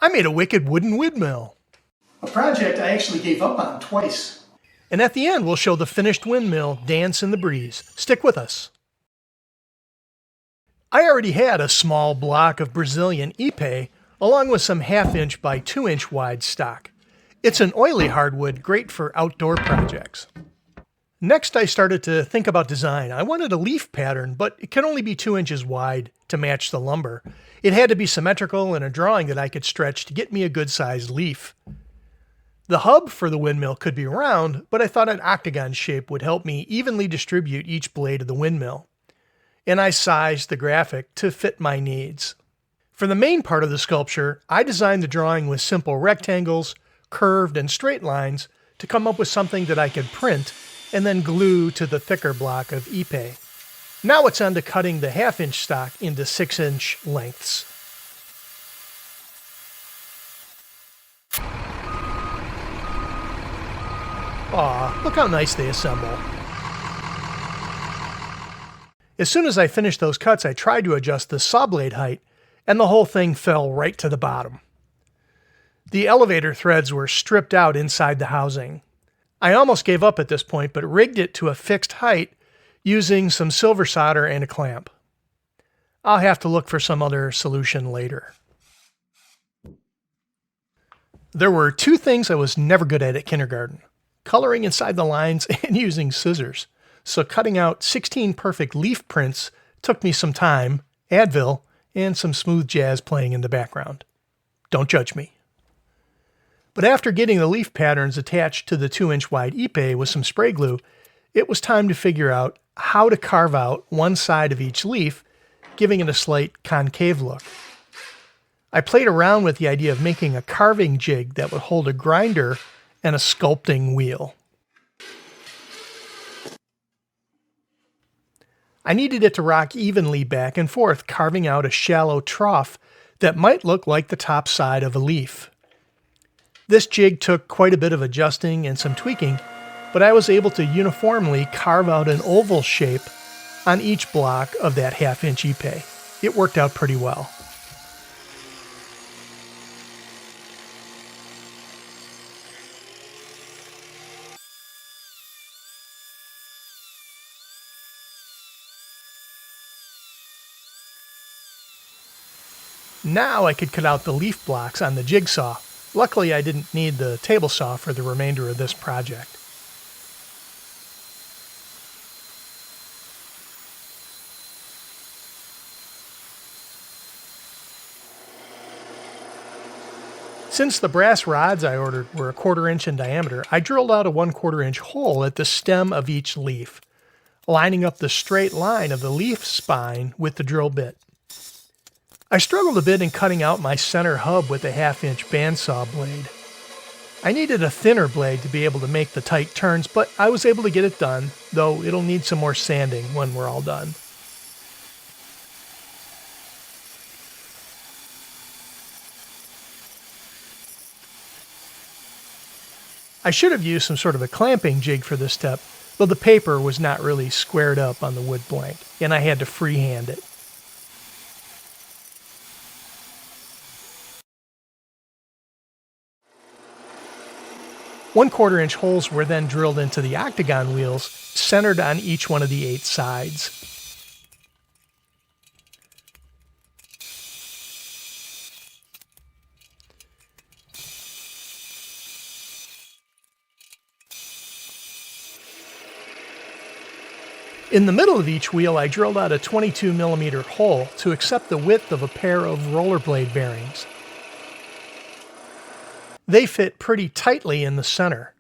I made a wicked wooden windmill. A project I actually gave up on twice. And at the end, we'll show the finished windmill dance in the breeze. Stick with us. I already had a small block of Brazilian ipe, along with some 1/2 inch by 2 inch wide stock. It's an oily hardwood, great for outdoor projects. Next, I started to think about design. I wanted a leaf pattern, but it can only be 2 inches wide to match the lumber. It had to be symmetrical and a drawing that I could stretch to get me a good-sized leaf. The hub for the windmill could be round, but I thought an octagon shape would help me evenly distribute each blade of the windmill. And I sized the graphic to fit my needs. For the main part of the sculpture, I designed the drawing with simple rectangles, curved and straight lines to come up with something that I could print and then glue to the thicker block of ipe. Now it's on to cutting the 1/2 inch stock into 6 inch lengths. Aw, look how nice they assemble. As soon as I finished those cuts, I tried to adjust the saw blade height, and the whole thing fell right to the bottom. The elevator threads were stripped out inside the housing. I almost gave up at this point, but rigged it to a fixed height using some silver solder and a clamp. I'll have to look for some other solution later. There were 2 things I was never good at kindergarten: coloring inside the lines and using scissors. So cutting out 16 perfect leaf prints took me some time, Advil, and some smooth jazz playing in the background. Don't judge me. But after getting the leaf patterns attached to the 2 inch wide ipe with some spray glue, it was time to figure out how to carve out one side of each leaf, giving it a slight concave look. I played around with the idea of making a carving jig that would hold a grinder and a sculpting wheel. I needed it to rock evenly back and forth, carving out a shallow trough that might look like the top side of a leaf. This jig took quite a bit of adjusting and some tweaking, but I was able to uniformly carve out an oval shape on each block of that 1/2 inch ipe. It worked out pretty well. Now I could cut out the leaf blocks on the jigsaw. Luckily, I didn't need the table saw for the remainder of this project. Since the brass rods I ordered were a 1/4 inch in diameter, I drilled out a 1/4 inch hole at the stem of each leaf, lining up the straight line of the leaf spine with the drill bit. I struggled a bit in cutting out my center hub with a 1/2 inch bandsaw blade. I needed a thinner blade to be able to make the tight turns, but I was able to get it done, though it'll need some more sanding when we're all done. I should have used some sort of a clamping jig for this step, though the paper was not really squared up on the wood blank, and I had to freehand it. One-quarter inch holes were then drilled into the octagon wheels, centered on each one of the 8 sides. In the middle of each wheel, I drilled out a 22mm hole to accept the width of a pair of rollerblade bearings. They fit pretty tightly in the center.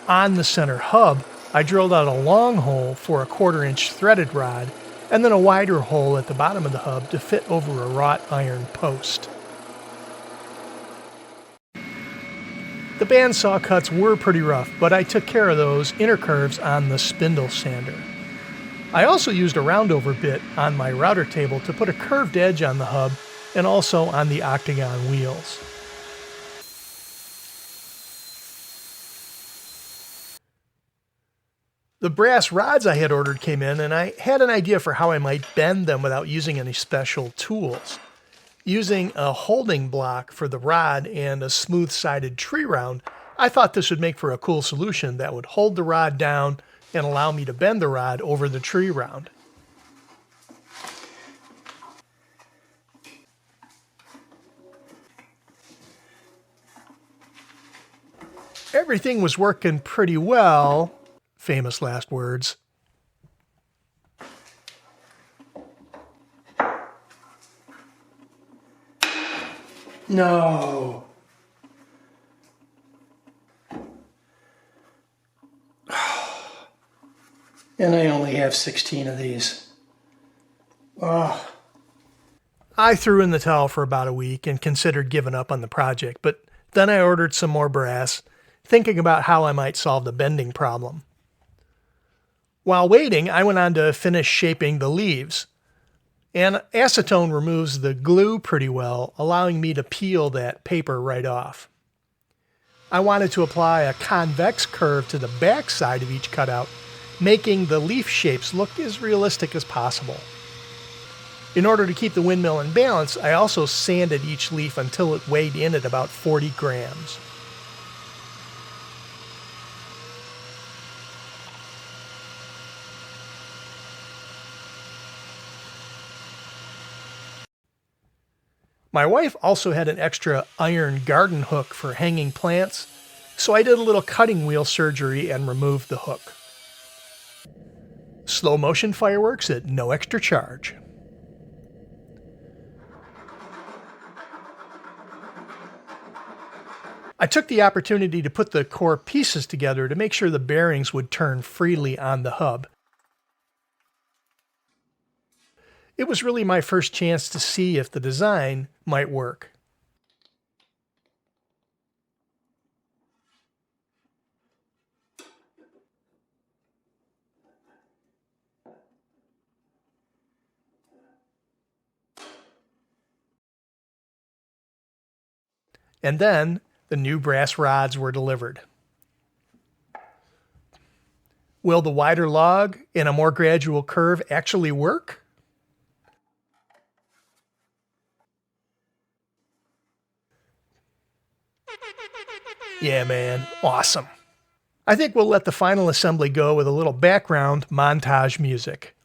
On the center hub, I drilled out a long hole for a 1/4 inch threaded rod, and then a wider hole at the bottom of the hub to fit over a wrought iron post. The bandsaw cuts were pretty rough, but I took care of those inner curves on the spindle sander. I also used a roundover bit on my router table to put a curved edge on the hub and also on the octagon wheels. The brass rods I had ordered came in, and I had an idea for how I might bend them without using any special tools. Using a holding block for the rod and a smooth-sided tree round, I thought this would make for a cool solution that would hold the rod down and allow me to bend the rod over the tree round. Everything was working pretty well, famous last words. No. And I only have 16 of these. Oh. I threw in the towel for about a week and considered giving up on the project, but then I ordered some more brass, thinking about how I might solve the bending problem. While waiting, I went on to finish shaping the leaves. And acetone removes the glue pretty well, allowing me to peel that paper right off. I wanted to apply a convex curve to the back side of each cutout, making the leaf shapes look as realistic as possible. In order to keep the windmill in balance, I also sanded each leaf until it weighed in at about 40 grams. My wife also had an extra iron garden hook for hanging plants, so I did a little cutting wheel surgery and removed the hook. Slow motion fireworks at no extra charge. I took the opportunity to put the core pieces together to make sure the bearings would turn freely on the hub. It was really my first chance to see if the design might work. And then the new brass rods were delivered. Will the wider log and a more gradual curve actually work? Yeah, man, awesome. I think we'll let the final assembly go with a little background montage music.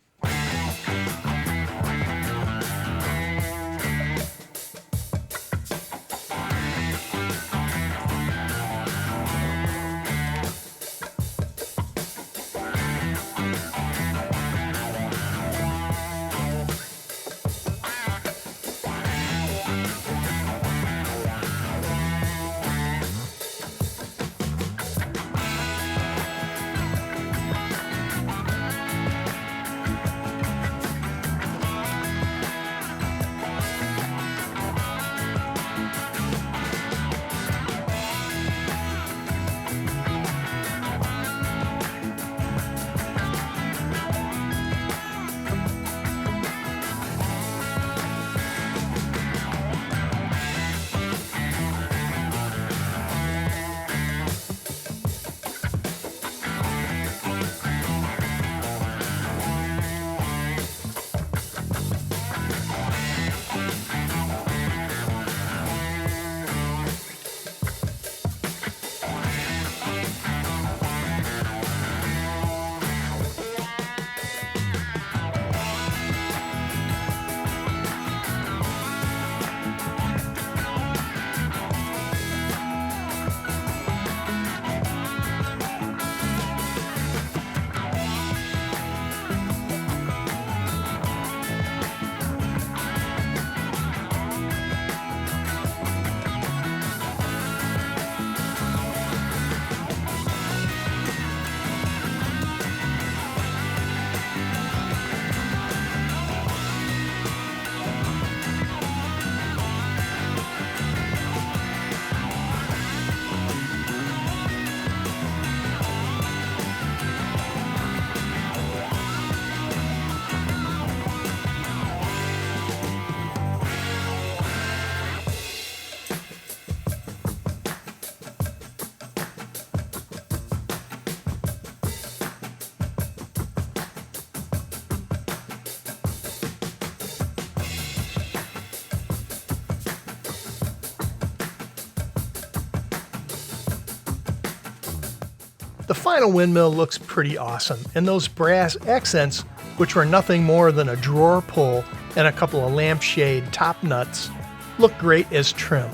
The final windmill looks pretty awesome, and those brass accents, which were nothing more than a drawer pull and a couple of lampshade top nuts, look great as trim.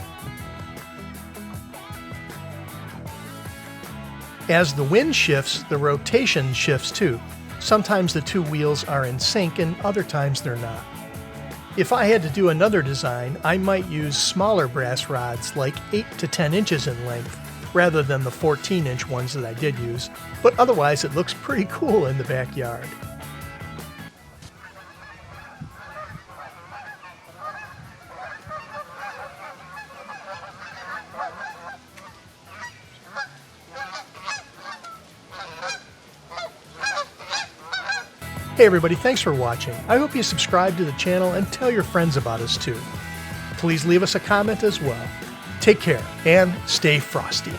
As the wind shifts, the rotation shifts too. Sometimes the two wheels are in sync and other times they're not. If I had to do another design, I might use smaller brass rods like 8 to 10 inches in length rather than the 14-inch ones that I did use, but otherwise it looks pretty cool in the backyard. Hey everybody, thanks for watching. I hope you subscribe to the channel and tell your friends about us too. Please leave us a comment as well. Take care and stay frosty.